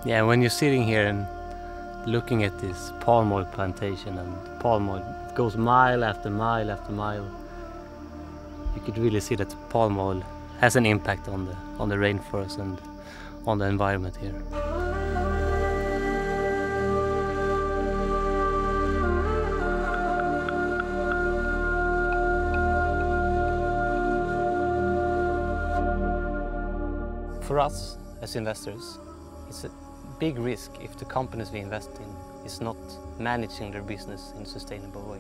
Yeah, when you're sitting here and looking at this palm oil plantation and palm oil, it goes mile after mile after mile. You could really see that palm oil has an impact on the rainforest and on the environment here. For us as investors, it's a big risk if the companies we invest in is not managing their business in a sustainable way.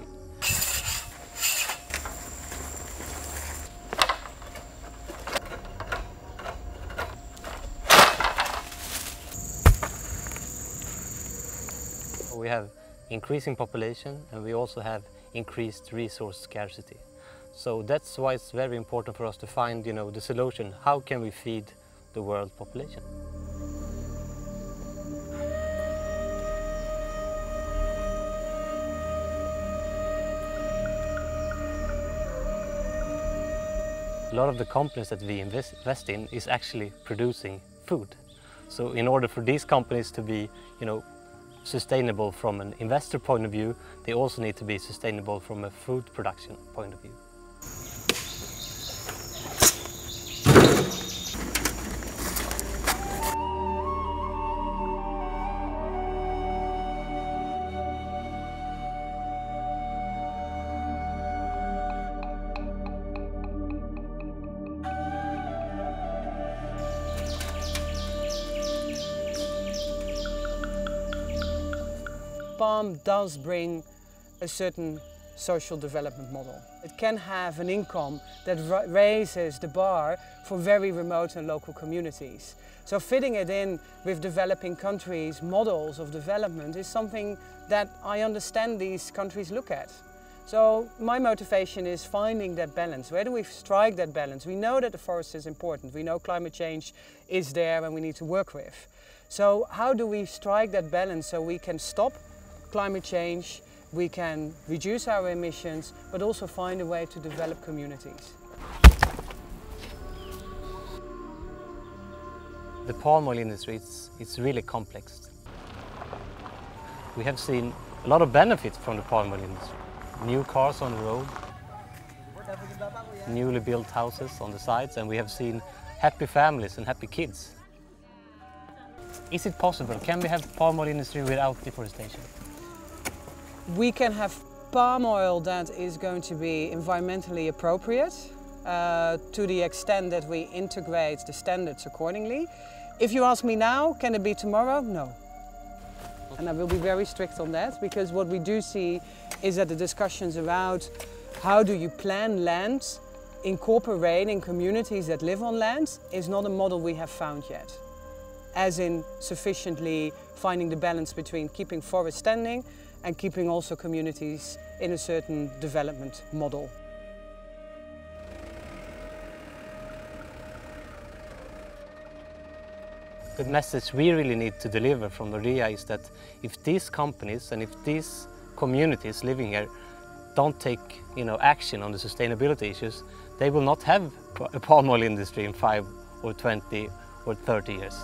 We have increasing population and we also have increased resource scarcity. So that's why it's very important for us to find, the solution. How can we feed the world population? A lot of the companies that we invest in is actually producing food. So in order for these companies to be, sustainable from an investor point of view, they also need to be sustainable from a food production point of view. Palm does bring a certain social development model. It can have an income that raises the bar for very remote and local communities. So fitting it in with developing countries' models of development is something that I understand these countries look at. So my motivation is finding that balance. Where do we strike that balance? We know that the forest is important. We know climate change is there and we need to work with. So how do we strike that balance so we can stop climate change, we can reduce our emissions, but also find a way to develop communities? The palm oil industry, it's really complex. We have seen a lot of benefits from the palm oil industry. New cars on the road, newly built houses on the sides, and we have seen happy families and happy kids. Is it possible? Can we have palm oil industry without deforestation? We can have palm oil that is going to be environmentally appropriate to the extent that we integrate the standards accordingly. If you ask me now, can it be tomorrow? No. And I will be very strict on that, because what we do see is that the discussions about how do you plan land, incorporating communities that live on land, is not a model we have found yet. As in sufficiently finding the balance between keeping forests standing and keeping also communities in a certain development model. The message we really need to deliver from Nordea is that if these companies and if these communities living here don't take action on the sustainability issues, they will not have a palm oil industry in 5 or 20 or 30 years.